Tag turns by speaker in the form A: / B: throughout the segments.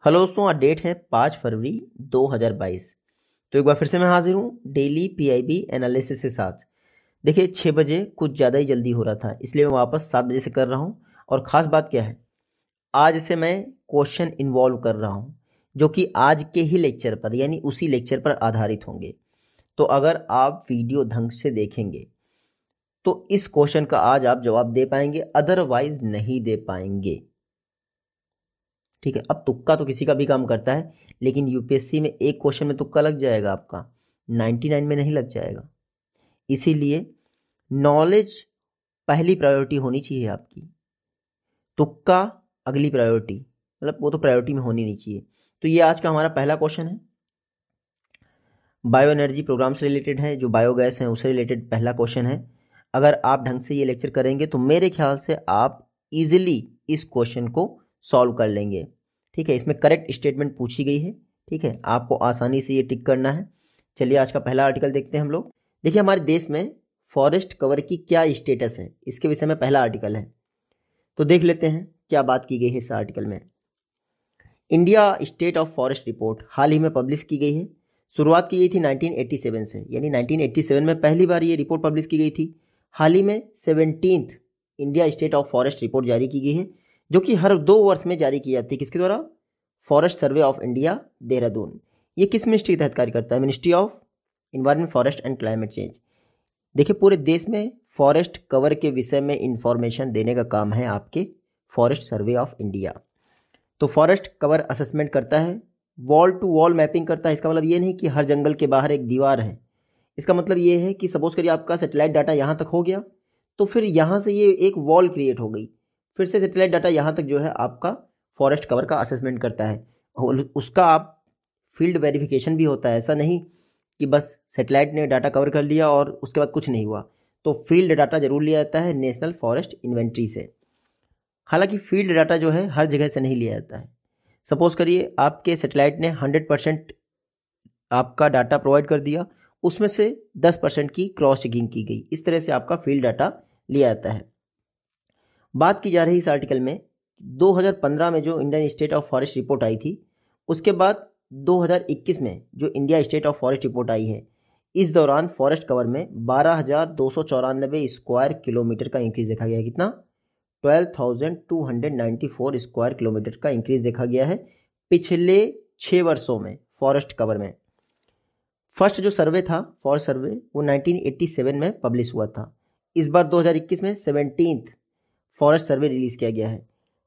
A: Hello दोस्तों, आज date है 5 फरवरी 2022। तो एक बार फिर से मैं हाजिर हूँ डेली पीआईबी एनालिसिस के साथ। देखिए 6 बजे कुछ ज़्यादा ही जल्दी हो रहा था, इसलिए मैं वापस 7 बजे से कर रहा हूँ। और ख़ास बात क्या है, आज से मैं क्वेश्चन इन्वॉल्व कर रहा हूँ जो कि आज के ही लेक्चर पर यानी उसी लेक्चर पर आधारित होंगे। तो अगर आप वीडियो ढंग से देखेंगे तो इस क्वेश्चन का आज आप जवाब दे पाएंगे, अदरवाइज नहीं दे पाएंगे। ठीक है, अब तुक्का तो किसी का भी काम करता है, लेकिन यूपीएससी में एक क्वेश्चन में तुक्का लग जाएगा आपका, 99 में नहीं लग जाएगा। इसीलिए नॉलेज पहली प्रायोरिटी होनी चाहिए आपकी, तुक्का अगली प्रायोरिटी, मतलब वो तो प्रायोरिटी में होनी नहीं चाहिए। तो ये आज का हमारा पहला क्वेश्चन है, बायो एनर्जी प्रोग्राम से रिलेटेड है, जो बायोगैस है उससे रिलेटेड पहला क्वेश्चन है। अगर आप ढंग से ये लेक्चर करेंगे तो मेरे ख्याल से आप इजिली इस क्वेश्चन को सॉल्व कर लेंगे। ठीक है, इसमें करेक्ट स्टेटमेंट पूछी गई है। ठीक है, आपको आसानी से ये टिक करना है। चलिए आज का पहला आर्टिकल देखते हैं हम लोग। देखिए हमारे देश में फॉरेस्ट कवर की क्या स्टेटस है, इसके विषय में पहला आर्टिकल है। तो देख लेते हैं क्या बात की गई है इस आर्टिकल में। India state of forest report हाल ही में पब्लिश की गई है। शुरुआत की गई थी 1987 से, यानी 1987 में पहली बार ये रिपोर्ट पब्लिश की गई थी। हाल ही में 17th India state of forest report जारी की गई है, जो कि हर 2 वर्ष में जारी की जाती है। किसके द्वारा? Forest survey of India, Dehradun. ये किस मिनिस्ट्री के तहत कार्य करता है? Ministry of environment, forest and climate change. देखिए पूरे देश में फॉरेस्ट कवर के विषय में इंफॉर्मेशन देने का काम है आपके फॉरेस्ट सर्वे ऑफ इंडिया। तो फॉरेस्ट कवर असेसमेंट करता है, वॉल टू वॉल मैपिंग करता है। इसका मतलब ये नहीं कि हर जंगल के बाहर एक दीवार है। इसका मतलब ये है कि सपोज करिए आपका सैटेलाइट डाटा यहाँ तक हो गया, तो फिर यहाँ से ये एक वॉल क्रिएट हो गई, फिर से सैटेलाइट डाटा यहाँ तक जो है आपका फॉरेस्ट कवर का असेसमेंट करता है। और उसका आप फील्ड वेरिफिकेशन भी होता है। ऐसा नहीं कि बस सैटेलाइट ने डाटा कवर कर लिया और उसके बाद कुछ नहीं हुआ। तो फील्ड डाटा जरूर लिया जाता है नेशनल फॉरेस्ट इन्वेंट्री से। हालांकि फील्ड डाटा जो है हर जगह से नहीं लिया जाता है। सपोज करिए आपके सैटेलाइट ने 100% आपका डाटा प्रोवाइड कर दिया, उसमें से 10% की क्रॉस चेकिंग की गई। इस तरह से आपका फील्ड डाटा लिया जाता है। बात की जा रही इस आर्टिकल में 2015 में जो Indian state of forest report आई थी, उसके बाद 2021 में जो India state of forest report आई है, इस दौरान फॉरेस्ट कवर में 12,294 स्क्वायर किलोमीटर का इंक्रीज देखा गया है। कितना? 12,294 स्क्वायर किलोमीटर का इंक्रीज देखा गया है पिछले 6 वर्षों में फॉरेस्ट कवर में। फर्स्ट जो सर्वे था, फॉरेस्ट सर्वे, वो 1987 में पब्लिश हुआ था। इस बार 2021 में 17th फॉरेस्ट सर्वे रिलीज किया गया है।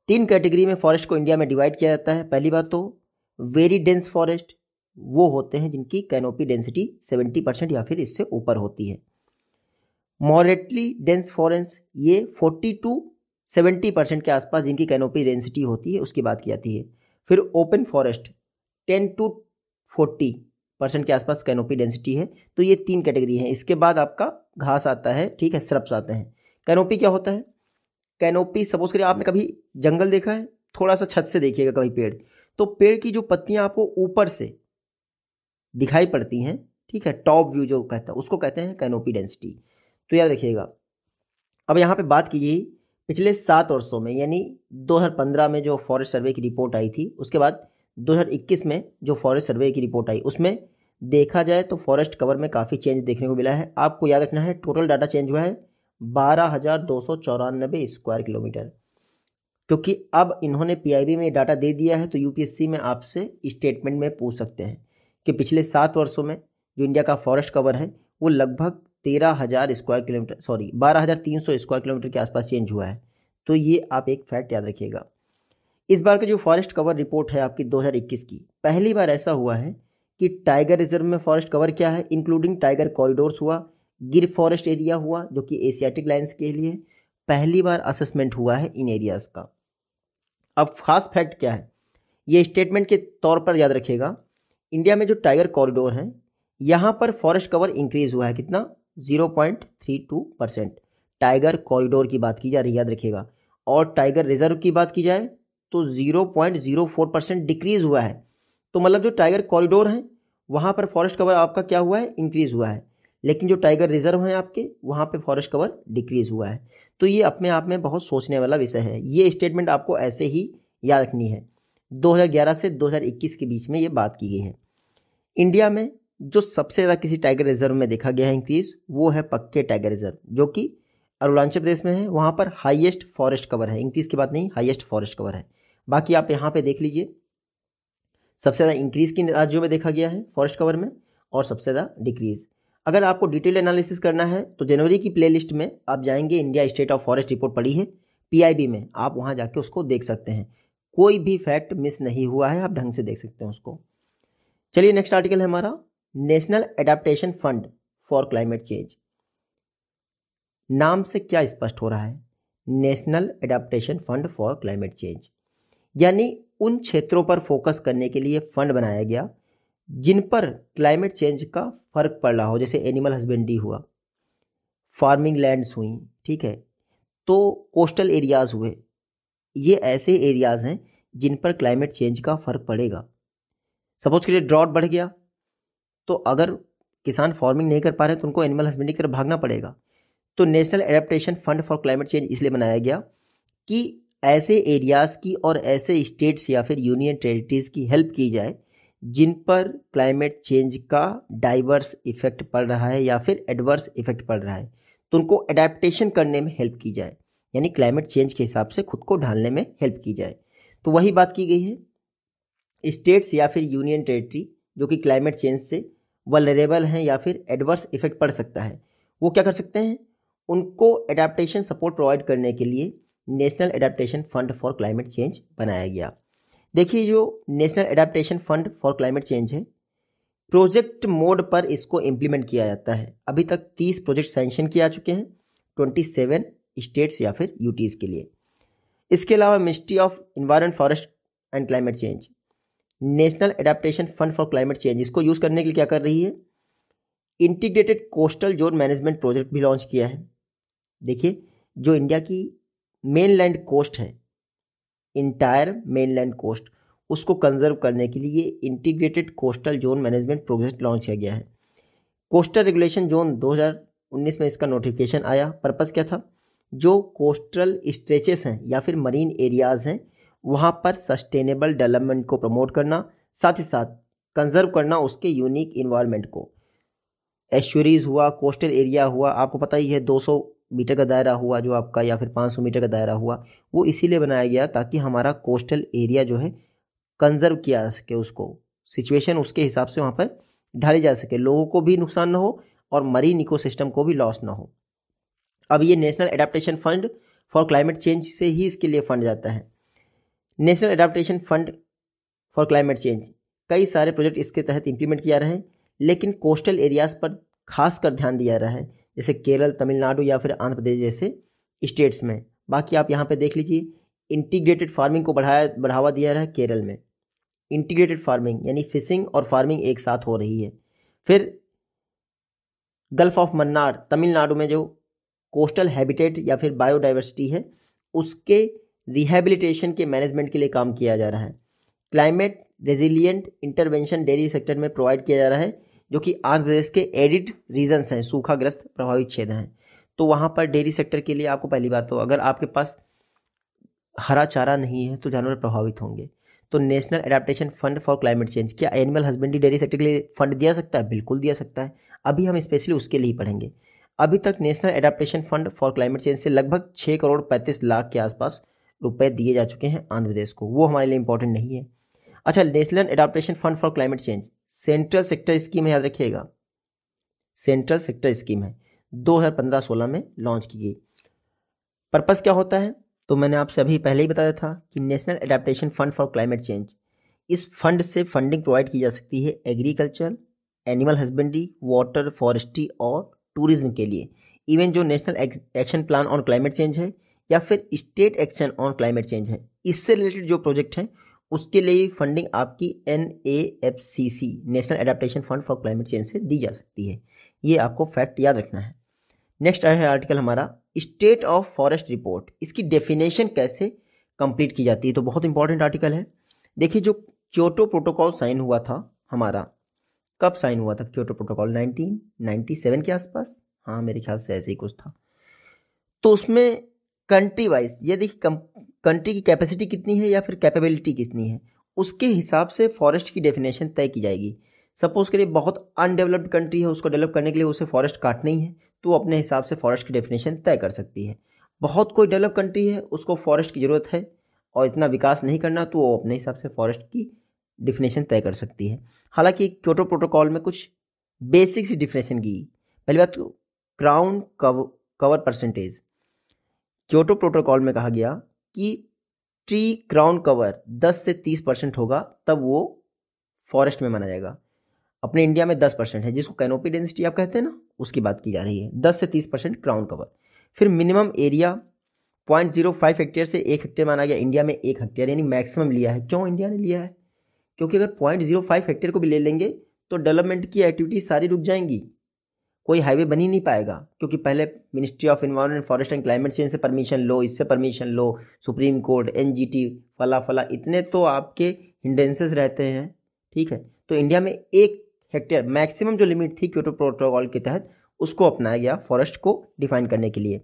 A: 3 कैटेगरी में फॉरेस्ट को इंडिया में डिवाइड किया जाता है। पहली बात तो वेरी डेंस फॉरेस्ट, वो होते हैं जिनकी कैनोपी डेंसिटी 70% या फिर इससे ऊपर होती है। मॉडरेटली डेंस फॉरेस्ट, ये 40 to 70% के आसपास जिनकी कैनोपी डेंसिटी होती है, उसकी बात की जाती है। फिर ओपन फॉरेस्ट 10 to 40% के आसपास कैनोपी डेंसिटी है। तो ये 3 कैटेगरी है। इसके बाद आपका घास आता है, ठीक है, श्रब्स आते हैं। कैनोपी क्या होता है? कैनोपी सपोज करिए आपने कभी जंगल देखा है, थोड़ा सा छत से देखिएगा कभी पेड़, तो पेड़ की जो पत्तियां आपको ऊपर से दिखाई पड़ती हैं, ठीक है, टॉप व्यू जो कहता है, उसको कहते हैं कैनोपी डेंसिटी। तो याद रखिएगा। अब यहाँ पे बात कीजिए पिछले 7 वर्षों में, यानी 2015 में जो फॉरेस्ट सर्वे की रिपोर्ट आई थी, उसके बाद 2021 में जो फॉरेस्ट सर्वे की रिपोर्ट आई, उसमें देखा जाए तो फॉरेस्ट कवर में काफ़ी चेंज देखने को मिला है। आपको याद रखना है टोटल डाटा चेंज हुआ है 12,294 स्क्वायर किलोमीटर। क्योंकि अब इन्होंने पीआईबी में डाटा दे दिया है, तो यूपीएससी में आपसे स्टेटमेंट में पूछ सकते हैं कि पिछले 7 वर्षों में जो इंडिया का फॉरेस्ट कवर है वो लगभग 13,000 स्क्वायर किलोमीटर, 12,300 स्क्वायर किलोमीटर के आसपास चेंज हुआ है। तो ये आप एक फैक्ट याद रखिएगा। इस बार का जो फॉरेस्ट कवर रिपोर्ट है आपकी 2021 की, पहली बार ऐसा हुआ है कि टाइगर रिजर्व में फॉरेस्ट कवर क्या है, इंक्लूडिंग टाइगर कॉरिडोर्स हुआ, गिर फॉरेस्ट एरिया हुआ जो कि एशियाटिक लाइन्स के लिए पहली बार असेसमेंट हुआ है इन एरियाज का। अब खास फैक्ट क्या है, ये स्टेटमेंट के तौर पर याद रखिएगा। इंडिया में जो टाइगर कॉरिडोर है, यहाँ पर फॉरेस्ट कवर इंक्रीज हुआ है। कितना? 0.32%। टाइगर कॉरिडोर की बात की जा रही है, याद रखिएगा। और टाइगर रिजर्व की बात की जाए तो 0.04% डिक्रीज हुआ है। तो मतलब जो टाइगर कॉरिडोर है वहाँ पर फॉरेस्ट कवर आपका क्या हुआ है? इंक्रीज हुआ है। लेकिन जो टाइगर रिजर्व है आपके, वहाँ पे फॉरेस्ट कवर डिक्रीज हुआ है। तो ये अपने आप में बहुत सोचने वाला विषय है। ये स्टेटमेंट आपको ऐसे ही याद रखनी है। 2011 से 2021 के बीच में ये बात की गई है। इंडिया में जो सबसे ज़्यादा किसी टाइगर रिजर्व में देखा गया है इंक्रीज, वो है पक्के टाइगर रिजर्व, जो कि अरुणाचल प्रदेश में है। वहाँ पर हाईएस्ट फॉरेस्ट कवर है, इंक्रीज की बात नहीं, हाईएस्ट फॉरेस्ट कवर है। बाकी आप यहाँ पे देख लीजिए, सबसे ज़्यादा इंक्रीज किन राज्यों में देखा गया है फॉरेस्ट कवर में, और सबसे ज़्यादा डिक्रीज। अगर आपको डिटेल एनालिसिस करना है तो जनवरी की प्लेलिस्ट में आप जाएंगे, India state of forest report पड़ी है PIB में, आप वहाँ जाके उसको देख सकते हैं। कोई भी फैक्ट मिस नहीं हुआ है, आप ढंग से देख सकते हैं उसको। चलिए नेक्स्ट आर्टिकल है हमारा, national adaptation fund for climate change. नाम से क्या स्पष्ट हो रहा है? National adaptation fund for climate change, यानी उन क्षेत्रों पर फोकस करने के लिए फंड बनाया गया जिन पर क्लाइमेट चेंज का फर्क पड़ रहा हो, जैसे एनिमल हस्बेंड्री हुआ, फार्मिंग लैंड्स हुई, ठीक है, तो कोस्टल एरियाज हुए। ये ऐसे एरियाज हैं जिन पर क्लाइमेट चेंज का फर्क पड़ेगा। सपोज के लिए ड्रॉट बढ़ गया, तो अगर किसान फार्मिंग नहीं कर पा रहे तो उनको एनिमल हस्बेंड्री की तरफ भागना पड़ेगा। तो national adaptation fund for climate change इसलिए बनाया गया कि ऐसे एरियाज की और ऐसे स्टेट्स या फिर यूनियन टेरिटरीज की हेल्प की जाए जिन पर क्लाइमेट चेंज का डाइवर्स इफेक्ट पड़ रहा है या फिर एडवर्स इफेक्ट पड़ रहा है, तो उनको अडेप्टेशन करने में हेल्प की जाए, यानी क्लाइमेट चेंज के हिसाब से खुद को ढालने में हेल्प की जाए। तो वही बात की गई है। स्टेट्स या फिर यूनियन टेरिटरी जो कि क्लाइमेट चेंज से वल्नरेबल हैं या फिर एडवर्स इफेक्ट पड़ सकता है, वो क्या कर सकते हैं? उनको एडेप्टेशन सपोर्ट प्रोवाइड करने के लिए national adaptation fund for climate change बनाया गया। देखिए, जो national adaptation fund for climate change है, प्रोजेक्ट मोड पर इसको इम्प्लीमेंट किया जाता है। अभी तक 30 प्रोजेक्ट सैंक्शन किए जा चुके हैं 27 स्टेट्स या फिर यूटीज के लिए। इसके अलावा ministry of environment, forest and climate change national adaptation fund for climate change इसको यूज़ करने के लिए क्या कर रही है? Integrated coastal zone management project भी लॉन्च किया है। देखिए, जो इंडिया की मेनलैंड कोस्ट है, इंटायर मेनलैंड कोस्ट, उसको कंजर्व करने के लिए integrated coastal zone management project launch किया गया है। कोस्टल रेगुलेशन जोन 2019 में इसका नोटिफिकेशन आया। पर्पस क्या था? जो कोस्टल स्ट्रेचेस हैं या फिर मरीन एरियाज हैं, वहाँ पर सस्टेनेबल डेवलपमेंट को प्रमोट करना, साथ ही साथ कंजर्व करना उसके यूनिक इन्वायरमेंट को। एस्चुरीज हुआ, कोस्टल एरिया हुआ, आपको पता ही है 200 मीटर का दायरा हुआ जो आपका, या फिर 500 मीटर का दायरा हुआ, वो इसीलिए बनाया गया ताकि हमारा कोस्टल एरिया जो है कंजर्व किया जा सके, उसको सिचुएशन उसके हिसाब से वहाँ पर ढाली जा सके, लोगों को भी नुकसान ना हो और मरीन इकोसिस्टम को भी लॉस ना हो। अब ये national adaptation fund for climate change से ही इसके लिए फंड जाता है। National adaptation fund for climate change कई सारे प्रोजेक्ट इसके तहत इंप्लीमेंट किया रहे हैं, लेकिन कोस्टल एरियाज पर खासकर ध्यान दिया रहा है, जैसे केरल, तमिलनाडु या फिर आंध्र प्रदेश जैसे स्टेट्स में। बाकी आप यहाँ पे देख लीजिए, इंटीग्रेटेड फार्मिंग को बढ़ावा दिया रहा है केरल में। इंटीग्रेटेड फार्मिंग यानी फिशिंग और फार्मिंग एक साथ हो रही है। फिर गल्फ ऑफ मन्नार तमिलनाडु में जो कोस्टल हैबिटेट या फिर बायोडाइवर्सिटी है, उसके रिहेबिलिटेशन के मैनेजमेंट के लिए काम किया जा रहा है। Climate resilient intervention dairy sector में प्रोवाइड किया जा रहा है, जो कि आंध्र प्रदेश के एडिड रीजन्स हैं, सूखाग्रस्त प्रभावित क्षेत्र हैं। तो वहाँ पर डेयरी सेक्टर के लिए आपको पहली बात तो, अगर आपके पास हरा चारा नहीं है तो जानवर प्रभावित होंगे। तो national adaptation fund for climate change क्या एनिमल हस्बेंड्री डेयरी सेक्टर के लिए फंड दिया सकता है? बिल्कुल दिया सकता है। अभी हम स्पेशली उसके लिए ही पढ़ेंगे। अभी तक national adaptation fund for climate change से लगभग 6 करोड़ 35 लाख के आसपास रुपए दिए जा चुके हैं आंध्र प्रदेश को, वो हमारे लिए इंपॉर्टेंट नहीं है। अच्छा, national adaptation fund for climate change central sector scheme है, याद रखिएगा, सेंट्रल सेक्टर स्कीम है, 2015-16 में लॉन्च की गई। पर्पस क्या होता है? तो मैंने आपसे अभी पहले ही बताया था कि national adaptation fund for climate change, इस फंड से फंडिंग प्रोवाइड की जा सकती है agriculture, animal husbandry, water, forestry और टूरिज्म के लिए। इवन जो national action plan on Climate change है या फिर state action on Climate change है, इससे रिलेटेड जो प्रोजेक्ट हैं उसके लिए फंडिंग आपकी NAFCC national adaptation fund for climate change से दी जा सकती है। ये आपको फैक्ट याद रखना है। नेक्स्ट है आर्टिकल हमारा स्टेट ऑफ फॉरेस्ट रिपोर्ट, इसकी डेफिनेशन कैसे कंप्लीट की जाती है, तो बहुत इंपॉर्टेंट आर्टिकल है। देखिए, जो क्योटो प्रोटोकॉल साइन हुआ था हमारा, कब साइन हुआ था क्योटो प्रोटोकॉल? 1997 के आसपास, हाँ मेरे ख्याल से ऐसे ही कुछ था। तो उसमें कंट्री वाइज ये देखिए कंट्री की कैपेसिटी कितनी है या फिर कैपेबिलिटी कितनी है, उसके हिसाब से फॉरेस्ट की डेफिनेशन तय की जाएगी। सपोज करिए बहुत अनडेवलप्ड कंट्री है, उसको डेवलप करने के लिए उसे फॉरेस्ट काटना ही है, तो वो अपने हिसाब से फॉरेस्ट की डेफिनेशन तय कर सकती है। बहुत कोई डेवलप कंट्री है, उसको फॉरेस्ट की ज़रूरत है और इतना विकास नहीं करना, तो वो अपने हिसाब से फॉरेस्ट की डिफिनेशन तय कर सकती है। हालांकि क्योटो प्रोटोकॉल में कुछ बेसिक सी डिफिनेशन की। पहली बात तो crown cover percentage. Kyoto protocol में कहा गया कि ट्री क्राउन कवर 10 से 30% होगा तब वो फॉरेस्ट में माना जाएगा। अपने इंडिया में 10% है, जिसको कैनोपी डेंसिटी आप कहते हैं ना, उसकी बात की जा रही है। 10 से 30% क्राउन कवर। फिर मिनिमम एरिया 0.05 हेक्टेयर से 1 हेक्टेयर माना गया। इंडिया में 1 हेक्टेयर यानी मैक्सिमम लिया है। क्यों इंडिया ने लिया है? क्योंकि अगर 0.05 हेक्टेयर को भी ले लेंगे तो डेवलपमेंट की एक्टिविटी सारी रुक जाएंगी, कोई हाईवे बन ही नहीं पाएगा। क्योंकि पहले ministry of environment forest and climate change से परमिशन लो, इससे परमिशन लो, सुप्रीम कोर्ट, एनजीटी, फला फला, इतने तो आपके हिंड्रेंसेस रहते हैं। ठीक है, तो इंडिया में 1 हेक्टेयर मैक्सिमम जो लिमिट थी क्योटो प्रोटोकॉल के तहत, उसको अपनाया गया फॉरेस्ट को डिफाइन करने के लिए।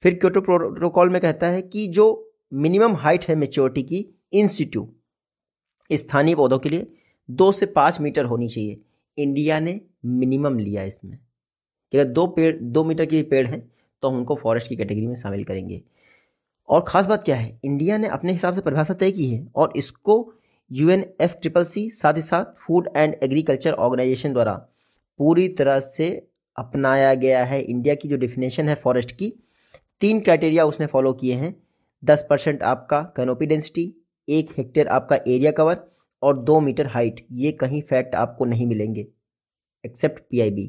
A: फिर क्योटो प्रोटोकॉल में कहता है कि जो मिनिमम हाइट है मेच्योरिटी की इन सिटू स्थानीय पौधों के लिए 2 से 5 मीटर होनी चाहिए। इंडिया ने मिनिमम लिया इसमें कि अगर 2 मीटर के पेड़ हैं तो हम उनको फॉरेस्ट की कैटेगरी में शामिल करेंगे। और ख़ास बात क्या है, इंडिया ने अपने हिसाब से परिभाषा तय की है और इसको UNFCCC साथ ही साथ फूड एंड एग्रीकल्चर ऑर्गेनाइजेशन द्वारा पूरी तरह से अपनाया गया है। इंडिया की जो डिफिनेशन है फॉरेस्ट की, 3 क्राइटेरिया उसने फॉलो किए हैं। 10% आपका कैनोपी डेंसिटी, 1 हेक्टेयर आपका एरिया कवर और 2 मीटर हाइट। ये कहीं फैक्ट आपको नहीं मिलेंगे एक्सेप्ट PIB,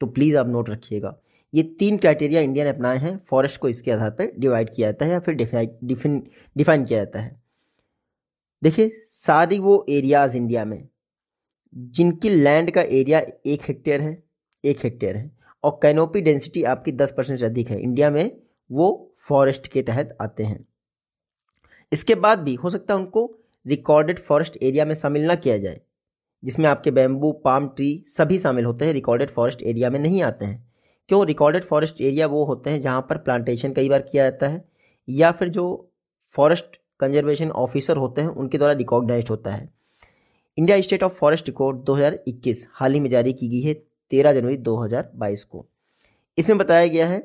A: तो प्लीज़ आप नोट रखिएगा। ये 3 क्राइटेरिया इंडिया ने अपनाए हैं। फॉरेस्ट को इसके आधार पर डिवाइड किया जाता है या फिर डिफाइन किया जाता है। देखिए, सारी वो एरियाज़ इंडिया में जिनकी लैंड का एरिया 1 हेक्टेयर है, 1 हेक्टेयर है और कैनोपी डेंसिटी आपकी 10% से अधिक है, इंडिया में वो फॉरेस्ट के तहत आते हैं। इसके बाद भी हो सकता है उनको रिकॉर्डेड फॉरेस्ट एरिया में शामिल ना किया जाए, जिसमें आपके बैम्बू, पाम ट्री सभी शामिल होते हैं, रिकॉर्डेड फॉरेस्ट एरिया में नहीं आते हैं। क्यों? रिकॉर्डेड फॉरेस्ट एरिया वो होते हैं जहाँ पर प्लांटेशन कई बार किया जाता है या फिर जो फॉरेस्ट कंजर्वेशन ऑफिसर होते हैं उनके द्वारा रिकॉग्नाइज्ड होता है। India state of forest record 2021 हाल ही में जारी की गई है 13 जनवरी 2022 को। इसमें बताया गया है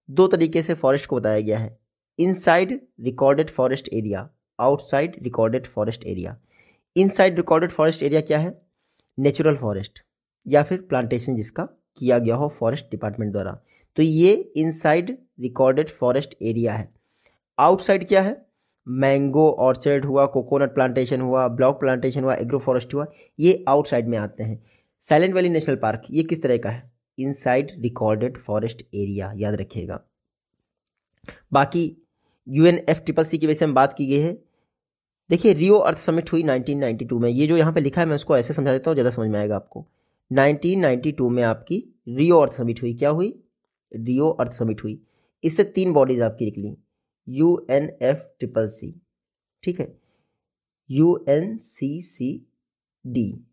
A: 2 तरीके से फॉरेस्ट को बताया गया है, inside recorded forest area, outside recorded forest area. Inside recorded forest area क्या है? नेचुरल फॉरेस्ट या फिर प्लांटेशन जिसका किया गया हो फॉरेस्ट डिपार्टमेंट द्वारा, तो ये इनसाइड रिकॉर्डेड फॉरेस्ट एरिया है। आउटसाइड क्या है? मैंगो ऑर्चर्ड हुआ, कोकोनट प्लांटेशन हुआ, ब्लॉक प्लांटेशन हुआ, एग्रो फॉरेस्ट हुआ, ये आउटसाइड में आते हैं। साइलेंट वैली नेशनल पार्क ये किस तरह का है? इनसाइड रिकॉर्डेड फॉरेस्ट एरिया, याद रखिएगा। बाकी UNFCCC की वजह से हम बात की गई है। देखिए, रियो अर्थ समिट हुई 1992 में। ये जो यहाँ पे लिखा है मैं उसको ऐसे समझा देता हूँ, ज़्यादा समझ में आएगा आपको। 1992 में आपकी रियो अर्थ समिट हुई। क्या हुई? रियो अर्थ समिट हुई। इससे 3 बॉडीज आपकी निकली, UNFCCC, ठीक है, UNCCD,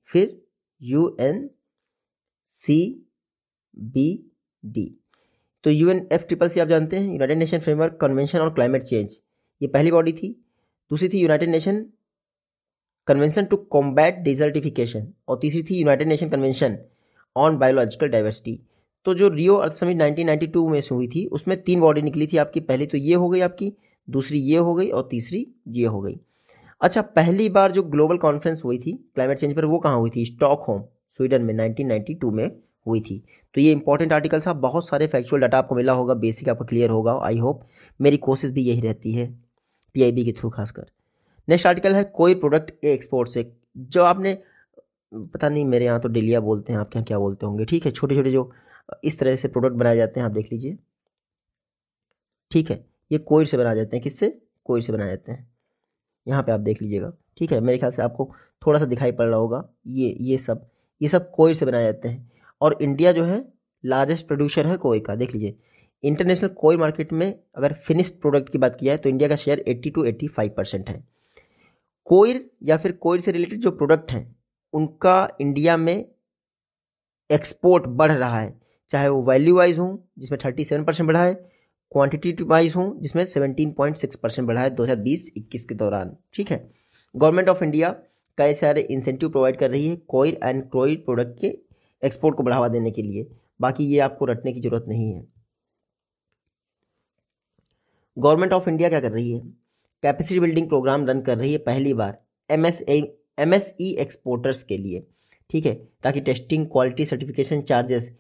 A: फिर UNCBD। तो UNFCCC आप जानते हैं, United Nation Framework Convention on Climate Change, ये पहली बॉडी थी। दूसरी थी United Nation Convention to Combat Desertification और तीसरी थी United Nation Convention on Biological Diversity. तो जो रियो अर्थ समिट 1992 में से हुई थी उसमें 3 बॉडी निकली थी आपकी। पहली तो ये हो गई आपकी, दूसरी ये हो गई और तीसरी ये हो गई। अच्छा, पहली बार जो ग्लोबल कॉन्फ्रेंस हुई थी क्लाइमेट चेंज पर वो कहाँ हुई थी? स्टॉकहोम, स्वीडन में 1992 में हुई थी। तो ये इंपॉर्टेंट आर्टिकल था, बहुत सारे फैक्चुअल डाटा आपको मिला होगा, बेसिक आपको क्लियर होगा। आई होप, मेरी कोशिश भी यही रहती है PIB के थ्रू खासकर। नेक्स्ट आर्टिकल है कोई प्रोडक्ट एक्सपोर्ट से, जो आपने पता नहीं, मेरे यहाँ तो डेलिया बोलते हैं, आपके यहाँ क्या बोलते होंगे, ठीक है। छोटे छोटे जो इस तरह से प्रोडक्ट बनाए जाते हैं, आप देख लीजिए, ठीक है। ये कोयर से बनाए जाते हैं, किससे? कोयर से बनाए जाते हैं। यहाँ पे आप देख लीजिएगा, ठीक है। मेरे ख्याल से आपको थोड़ा सा दिखाई पड़ रहा होगा, ये सब कोयर से बनाए जाते हैं। और इंडिया जो है लार्जेस्ट प्रोड्यूसर है कोयर का, देख लीजिए। इंटरनेशनल कोयर मार्केट में अगर फिनिश्ड प्रोडक्ट की बात की जाए तो इंडिया का शेयर 80 to 85% है। कोयर या फिर कोयर से रिलेटेड जो प्रोडक्ट हैं उनका इंडिया में एक्सपोर्ट बढ़ रहा है, चाहे वो वैल्यू वाइज हो जिसमें 37% बढ़ा है, क्वांटिटी वाइज हो जिसमें 17.6% बढ़ा है 2020-21 के दौरान, ठीक है। गवर्नमेंट ऑफ इंडिया कई सारे इंसेंटिव प्रोवाइड कर रही है कोयर एंड क्रोइड प्रोडक्ट के एक्सपोर्ट को बढ़ावा देने के लिए, बाकी ये आपको रटने की जरूरत नहीं है। गवर्नमेंट ऑफ इंडिया क्या कर रही है, कैपेसिटी बिल्डिंग प्रोग्राम रन कर रही है पहली बार एमएसई एक्सपोर्टर्स के लिए, ठीक है, ताकि टेस्टिंग, क्वालिटी, सर्टिफिकेशन चार्जेस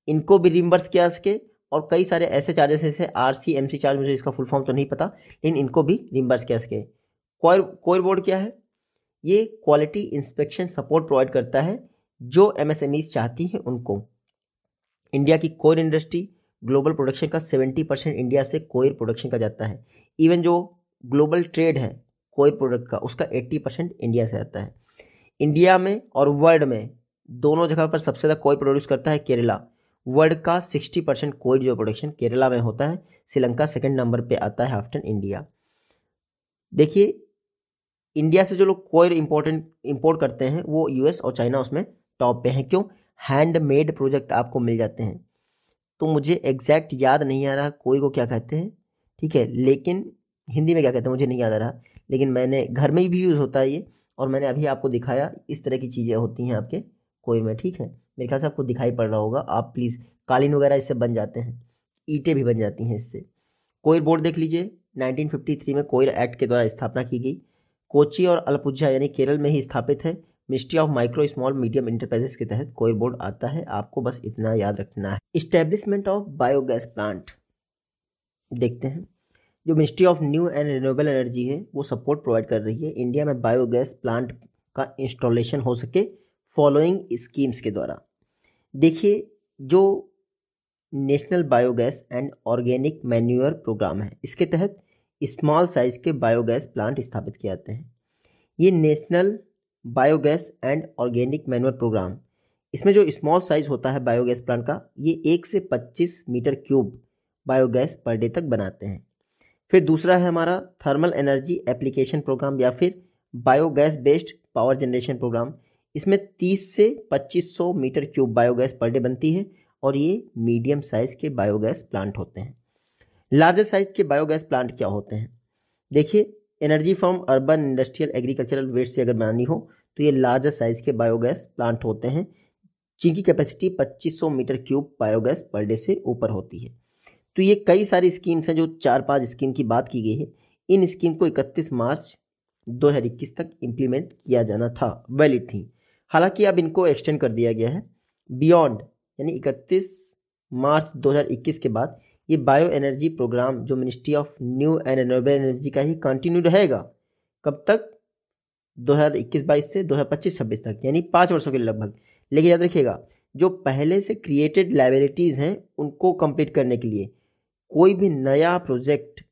A: इनको भी रिम्बर्स किया सके, और कई सारे ऐसे चार्जेस जैसे RCMC चार्ज, मुझे इसका फुल फॉर्म तो नहीं पता, लेकिन इनको भी रिम्बर्स किया सके। कोयर बोर्ड क्या है, ये क्वालिटी इंस्पेक्शन सपोर्ट प्रोवाइड करता है जो MSMEs चाहती हैं उनको। इंडिया की कोयर इंडस्ट्री ग्लोबल प्रोडक्शन का 70% इंडिया से कोयर प्रोडक्शन का जाता है। इवन जो ग्लोबल ट्रेड है कोयर प्रोडक्ट का, उसका 80% इंडिया से आता है। इंडिया में और वर्ल्ड में दोनों जगह पर सबसे ज़्यादा कोयर प्रोड्यूस करता है केरला। वर्ल्ड का 60% कोयर जो प्रोडक्शन केरला में होता है। श्रीलंका सेकंड नंबर पे आता है आफ्टर इंडिया। देखिए, इंडिया से जो लोग कोयर इंपोर्ट करते हैं वो US और चाइना उसमें टॉप पे हैं। क्यों? हैंडमेड प्रोजेक्ट आपको मिल जाते हैं। तो मुझे एग्जैक्ट याद नहीं आ रहा कोयर को क्या कहते हैं, ठीक है, लेकिन हिंदी में क्या कहते हैं मुझे नहीं याद आ रहा, लेकिन मैंने घर में भी यूज़ होता है ये, और मैंने अभी आपको दिखाया। इस तरह की चीज़ें होती हैं आपके कोयर में, ठीक है। मेरे ख्याल से आपको दिखाई पड़ रहा होगा। आप प्लीज़, कालीन वगैरह इससे बन जाते हैं, ईंटें भी बन जाती हैं इससे। कोयर बोर्ड देख लीजिए, 1953 में कोयर एक्ट के द्वारा स्थापना की गई। कोची और अलपुझा यानी केरल में ही स्थापित है। Ministry of micro small medium enterprises के तहत कोयर बोर्ड आता है। आपको बस इतना याद रखना है। इस्टेब्लिशमेंट ऑफ बायोगैस प्लांट देखते हैं। जो ministry of new and renewable energy है वो सपोर्ट प्रोवाइड कर रही है इंडिया में बायोगैस प्लांट का इंस्टॉलेशन हो सके फॉलोइंग स्कीम्स के द्वारा। देखिए, जो national biogas and organic manure programme है, इसके तहत स्मॉल साइज के बायोगैस प्लांट स्थापित किए जाते हैं। ये national biogas and organic manure programme, इसमें जो स्मॉल साइज होता है बायोगैस प्लांट का, ये 1 से 25 metre cube biogas per day तक बनाते हैं। फिर दूसरा है हमारा थर्मल एनर्जी एप्लीकेशन प्रोग्राम या फिर biogas based power generation programme. इसमें 30 से 2500 metre cube biogas per day बनती है, और ये मीडियम साइज के बायोगैस प्लांट होते हैं। लार्जर साइज के बायोगैस प्लांट क्या होते हैं? देखिए, energy from urban industrial agricultural waste से अगर बनानी हो तो ये लार्जर साइज के बायोगैस प्लांट होते हैं, जिनकी capacity 2500 metre cube biogas per day से ऊपर होती है। तो ये कई सारी स्कीम्स हैं, जो 4-5 स्कीम की बात की गई है। इन स्कीम को 31 मार्च 2021 तक इम्प्लीमेंट किया जाना था, वैलिड थी। हालांकि अब इनको एक्सटेंड कर दिया गया है बियॉन्ड, यानी 31 मार्च 2021 के बाद ये बायो एनर्जी प्रोग्राम जो ministry of new and renewable energy का ही कंटिन्यू रहेगा। कब तक? 2021-22 से 2025-26 तक, यानी 5 वर्षों के लगभग। लेकिन याद रखिएगा, जो पहले से क्रिएटेड लायबिलिटीज़ हैं उनको कंप्लीट करने के लिए कोई भी नया प्रोजेक्ट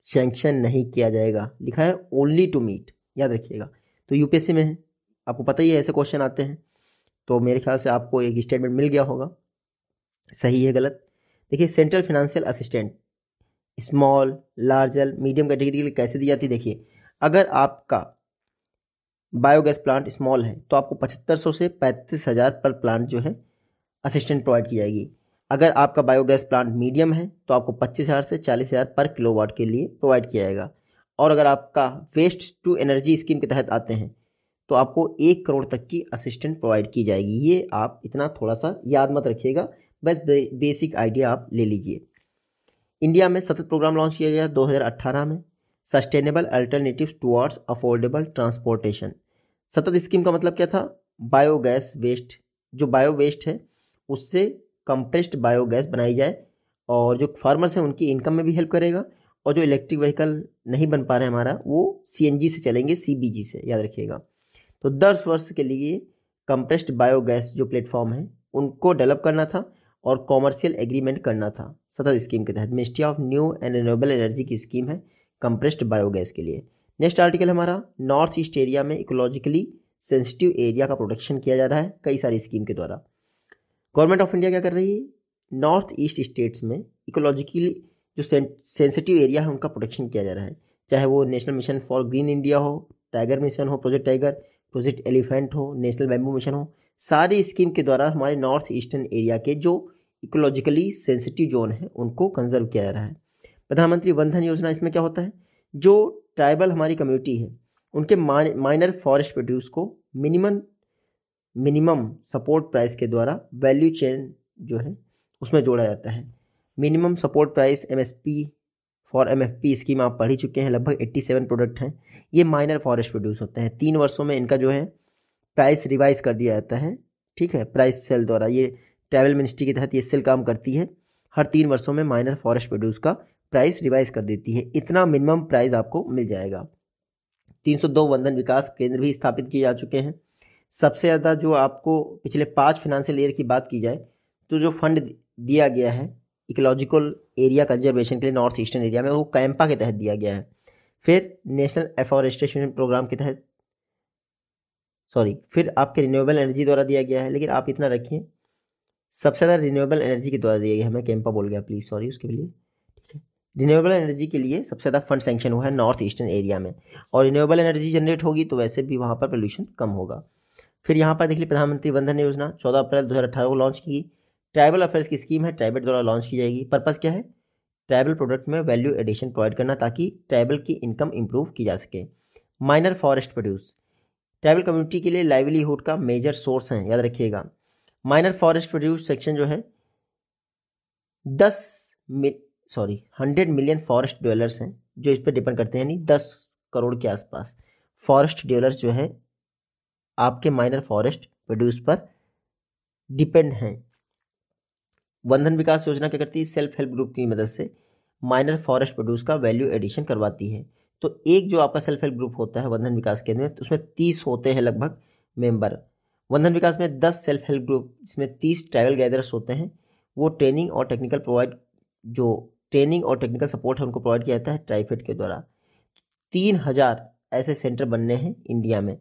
A: सैंक्शन नहीं किया जाएगा। लिखा है ओनली टू मीट, याद रखिएगा। तो UPSC में है, आपको पता ही है ऐसे क्वेश्चन आते हैं। तो मेरे ख्याल से आपको एक स्टेटमेंट मिल गया होगा, सही है गलत। देखिए, central financial assistant small, larger, medium category के लिए कैसे दी जाती है? देखिए, अगर आपका बायोगैस प्लांट स्मॉल है तो आपको 7500 से 35,000 पर प्लांट जो है असिस्टेंट प्रोवाइड की जाएगी। अगर आपका बायोगैस प्लांट मीडियम है तो आपको 25,000 से 40,000 पर किलोवाट के लिए प्रोवाइड किया जाएगा। और अगर आपका वेस्ट टू एनर्जी स्कीम के तहत आते हैं तो आपको 1 करोड़ तक की असिस्टेंट प्रोवाइड की जाएगी। ये आप इतना थोड़ा सा याद मत रखिएगा, बस बेसिक आइडिया आप ले लीजिए। इंडिया में सतत प्रोग्राम लॉन्च किया गया 2018 में, sustainable alternatives towards affordable transportation. सतत स्कीम का मतलब क्या था? बायोगैस वेस्ट, जो बायो वेस्ट है उससे कंप्रेस्ड बायोगैस बनाई जाए, और जो फार्मर्स हैं उनकी इनकम में भी हेल्प करेगा, और जो इलेक्ट्रिक व्हीकल नहीं बन पा रहा है हमारा, वो CNG से चलेंगे, CBG से, याद रखिएगा। तो 10 वर्ष के लिए कंप्रेस्ड बायोगैस जो प्लेटफॉर्म है उनको डेवलप करना था और कॉमर्शियल एग्रीमेंट करना था सतत स्कीम के तहत। Ministry of new and renewable energy की स्कीम है कंप्रेस्ड बायोगैस के लिए। नेक्स्ट आर्टिकल हमारा, नॉर्थ ईस्ट एरिया में इकोलॉजिकली सेंसिटिव एरिया का प्रोटेक्शन किया जा रहा है कई सारी स्कीम के द्वारा। गवर्नमेंट ऑफ इंडिया क्या कर रही है? नॉर्थ ईस्ट स्टेट्स में इकोलॉजिकली जो सेंसिटिव एरिया है उनका प्रोटेक्शन किया जा रहा है, चाहे वो national mission for green India हो, टाइगर मिशन हो, प्रोजेक्ट टाइगर, प्रोजेक्ट एलिफेंट हो, नेशनल बैम्बू मिशन हो। सारी स्कीम के द्वारा हमारे नॉर्थ ईस्टर्न एरिया के जो इकोलॉजिकली सेंसिटिव जोन है उनको कंजर्व किया जा रहा है। प्रधानमंत्री वन धन योजना, इसमें क्या होता है? जो ट्राइबल हमारी कम्युनिटी है उनके माइनर फॉरेस्ट प्रोड्यूस को मिनिमम सपोर्ट प्राइस के द्वारा वैल्यू चेन जो है उसमें जोड़ा जाता है। Minimum support price MSP for MFP scheme आप पढ़ ही चुके हैं, लगभग 87 प्रोडक्ट हैं। ये माइनर फॉरेस्ट प्रोड्यूस होते हैं। 3 वर्षों में इनका जो है प्राइस रिवाइज कर दिया जाता है, ठीक है, प्राइस सेल द्वारा। ये ट्रैवल मिनिस्ट्री के तहत ये सेल काम करती है। हर 3 वर्षों में माइनर फॉरेस्ट प्रोड्यूस का प्राइस रिवाइज कर देती है। इतना मिनिमम प्राइस आपको मिल जाएगा। 302 वंदन विकास केंद्र भी स्थापित किए जा चुके हैं। सबसे ज़्यादा जो आपको पिछले 5 फाइनेंशियल ईयर की बात की जाए तो जो फंड दिया गया है इकोलॉजिकल एरिया कंजर्वेशन के लिए नॉर्थ ईस्टर्न एरिया में, वो कैंपा के तहत दिया गया है। फिर नेशनल एफॉरेस्टेशन प्रोग्राम के तहत फिर आपके रिन्यूएबल एनर्जी द्वारा दिया गया है। लेकिन आप इतना रखिए, सबसे ज़्यादा रिन्यूएबल एनर्जी के द्वारा दिया गया है। मैं कैंपा बोल गया, प्लीज़ सॉरी उसके लिए, ठीक है। रिन्यूएबल एनर्जी के लिए सबसे ज़्यादा फंड सैंक्शन हुआ है नॉर्थ ईस्टर्न एरिया में, और रिन्यूएबल एनर्जी जनरेट होगी तो वैसे भी वहाँ पर पोल्यूशन कम होगा। फिर यहाँ पर देखिए प्रधानमंत्री वंदन योजना 14 अप्रैल 2018 को लॉन्च की। ट्राइबल अफेयर्स की स्कीम है, ट्राइबेट द्वारा लॉन्च की जाएगी। पर्पज़ क्या है? ट्राइबल प्रोडक्ट में वैल्यू एडिशन प्रोवाइड करना ताकि ट्राइबल की इनकम इंप्रूव की जा सके। Minor forest produce tribal community के लिए लाइवलीहुड का मेजर सोर्स है, याद रखिएगा। माइनर फॉरेस्ट प्रोड्यूस सेक्शन जो है 100 मिलियन फॉरेस्ट ड्वेलर्स हैं जो इस पर डिपेंड करते हैं, यानी 10 करोड़ के आसपास फॉरेस्ट ड्वेलर्स जो है आपके माइनर फॉरेस्ट प्रोड्यूस पर डिपेंड हैं। वंदन विकास योजना क्या करती है? सेल्फ हेल्प ग्रुप की मदद से माइनर फॉरेस्ट प्रोड्यूस का वैल्यू एडिशन करवाती है। तो एक जो आपका सेल्फ हेल्प ग्रुप होता है वंदन विकास केंद्र में, तो उसमें 30 होते हैं लगभग मेंबर। वंदन विकास में 10 सेल्फ हेल्प ग्रुप, जिसमें 30 ट्राइबल गैदरर्स होते हैं। वो ट्रेनिंग और टेक्निकल सपोर्ट है उनको प्रोवाइड किया जाता है ट्राइफेड के द्वारा। 3000 ऐसे सेंटर बनने हैं इंडिया में,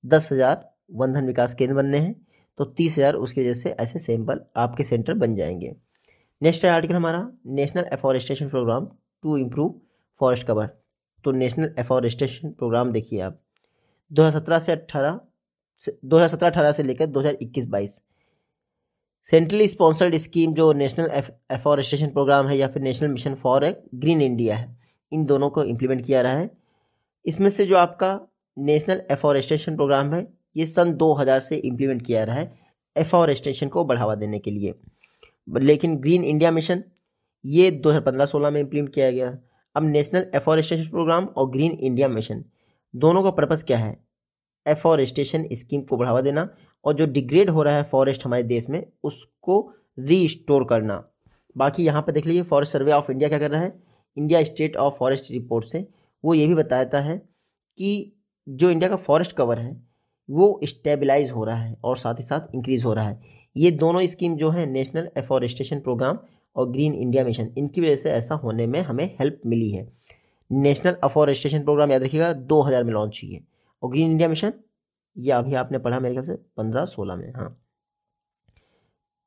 A: 10,000 वंदन विकास केंद्र बनने हैं, तो 30,000 उसकी वजह से ऐसे सैंपल आपके सेंटर बन जाएंगे। नेक्स्ट है आर्टिकल हमारा national afforestation programme to improve forest cover. तो नेशनल एफॉरेस्टेशन प्रोग्राम देखिए आप 2017-18 से लेकर 2021-22 सेंट्रली स्पॉन्सर्ड स्कीम जो नेशनल एफॉरेस्टेशन प्रोग्राम है या फिर national mission for a green India है, इन दोनों को इम्प्लीमेंट किया रहा है। इसमें से जो आपका नेशनल एफॉरेस्टेशन प्रोग्राम है ये सन 2000 से इम्प्लीमेंट किया रहा है एफॉरेस्टेशन को बढ़ावा देने के लिए। लेकिन ग्रीन इंडिया मिशन ये 2015-16 में इम्प्लीमेंट किया गया। अब नेशनल एफॉरेस्टेशन प्रोग्राम और ग्रीन इंडिया मिशन दोनों का पर्पज़ क्या है? एफॉरेस्टेशन स्कीम को बढ़ावा देना और जो डिग्रेड हो रहा है फॉरेस्ट हमारे देश में उसको रीस्टोर करना। बाकी यहाँ पर देख लीजिए फॉरेस्ट सर्वे ऑफ इंडिया क्या कर रहा है, India state of forest report से वो ये भी बताता है कि जो इंडिया का फॉरेस्ट कवर है वो स्टेबलाइज हो रहा है और साथ ही साथ इंक्रीज हो रहा है। ये दोनों स्कीम जो है नेशनल एफॉरेस्टेशन प्रोग्राम और ग्रीन इंडिया मिशन, इनकी वजह से ऐसा होने में हमें हेल्प मिली है। नेशनल एफॉरेस्टेशन प्रोग्राम याद रखिएगा 2000 में लॉन्च हुई है, और ग्रीन इंडिया मिशन ये अभी आपने पढ़ा मेरे ख्याल से 15-16 में। हाँ,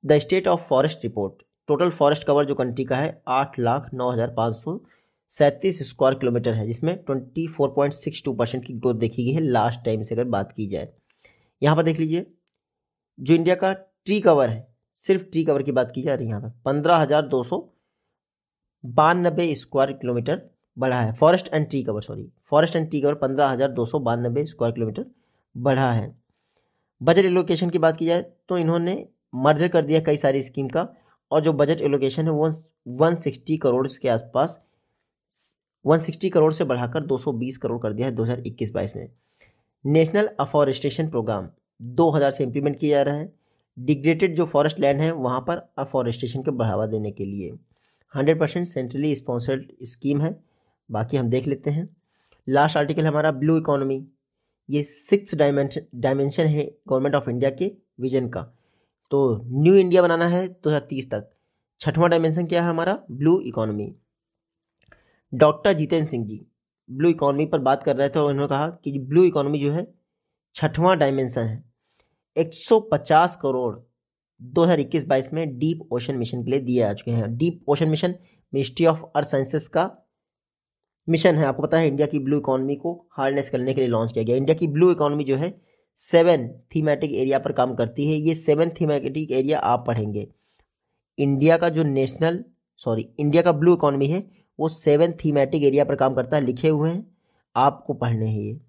A: the state of forest report total forest cover जो कंट्री का है 8,09,537 स्क्वायर किलोमीटर है, जिसमें 24.62% की ग्रोथ देखी गई है लास्ट टाइम से अगर बात की जाए। यहाँ पर देख लीजिए जो इंडिया का ट्री कवर है, सिर्फ ट्री कवर की बात की जा रही है, यहाँ पर 15,292 स्क्वायर किलोमीटर बढ़ा है। Forest and tree cover 15,292 square kilometre बढ़ा है। बजट एलोकेशन की बात की जाए तो इन्होंने मर्जर कर दिया कई सारी स्कीम का, और जो बजट एलोकेशन है वो 160 करोड़ के आसपास, 160 करोड़ से बढ़ाकर 220 करोड़ कर दिया है 2021-22 में। नेशनल अफॉरेस्टेशन प्रोग्राम 2000 से इम्प्लीमेंट किया जा रहा है। डिग्रेडेड जो फॉरेस्ट लैंड है वहाँ पर अफॉरेस्टेशन को बढ़ावा देने के लिए 100% सेंट्रली स्पॉन्सर्ड स्कीम है। बाकी हम देख लेते हैं। लास्ट आर्टिकल हमारा ब्लू इकोनॉमी, ये 6th डायमेंशन है गवर्नमेंट ऑफ इंडिया के विजन का। तो न्यू इंडिया बनाना है 2030 तक। 6वां डायमेंशन क्या है हमारा? Blue economy. Doctor Jitendra Singh ji blue economy पर बात कर रहे थे और उन्होंने कहा कि ब्लू इकोनॉमी जो है 6वां डायमेंशन है। 150 करोड़ 2021-22 में डीप ओशन मिशन के लिए दिए जा चुके हैं। Deep ocean mission ministry of earth sciences का मिशन है। आपको पता है इंडिया की ब्लू इकोनॉमी को हार्नेस करने के लिए लॉन्च किया गया। इंडिया की ब्लू इकोनॉमी जो है 7 थीमेटिक एरिया पर काम करती है। ये 7 थीमेटिक एरिया आप पढ़ेंगे। इंडिया का ब्लू इकोनॉमी है वो 7 थीमेटिक एरिया पर काम करता है, लिखे हुए हैं, आपको पढ़ने हैं ये।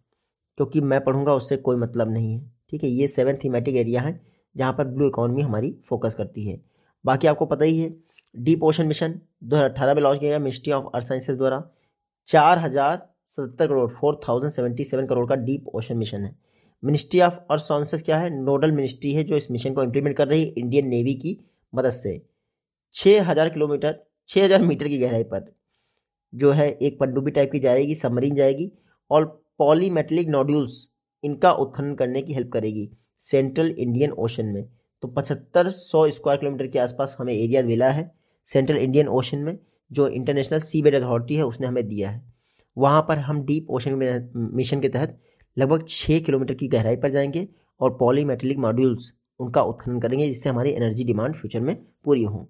A: क्योंकि मैं पढ़ूंगा उससे कोई मतलब नहीं है। ठीक है, ये 7 थीमेटिक एरिया है जहाँ पर ब्लू इकोनॉमी हमारी फोकस करती है। बाकी आपको पता ही है, डीप ओशन मिशन 2018 में लॉन्च किया गया मिनिस्ट्री ऑफ अर्थ साइंसेज द्वारा। 4077 करोड़ 4077 करोड़ का डीप ओशन मिशन है। मिनिस्ट्री ऑफ अर्थ साइंसेज क्या है? नोडल मिनिस्ट्री है जो इस मिशन को इम्प्लीमेंट कर रही है इंडियन नेवी की मदद से। 6000 मीटर की गहराई पर जो है एक पनडुब्बी टाइप की जाएगी, सबमरीन जाएगी, और पॉलीमेटेलिक नोड्यूल्स इनका उत्खनन करने की हेल्प करेगी सेंट्रल इंडियन ओशन में। तो 7500 स्क्वायर किलोमीटर के आसपास हमें एरिया मिला है सेंट्रल इंडियन ओशन में, जो इंटरनेशनल सीबेड अथॉरिटी है उसने हमें दिया है। वहाँ पर हम डीप ओशन में मिशन के तहत लगभग 6 किलोमीटर की गहराई पर जाएंगे और पॉलीमेटेलिक मॉड्यूल्स उनका उत्खनन करेंगे, जिससे हमारी एनर्जी डिमांड फ्यूचर में पूरी हो।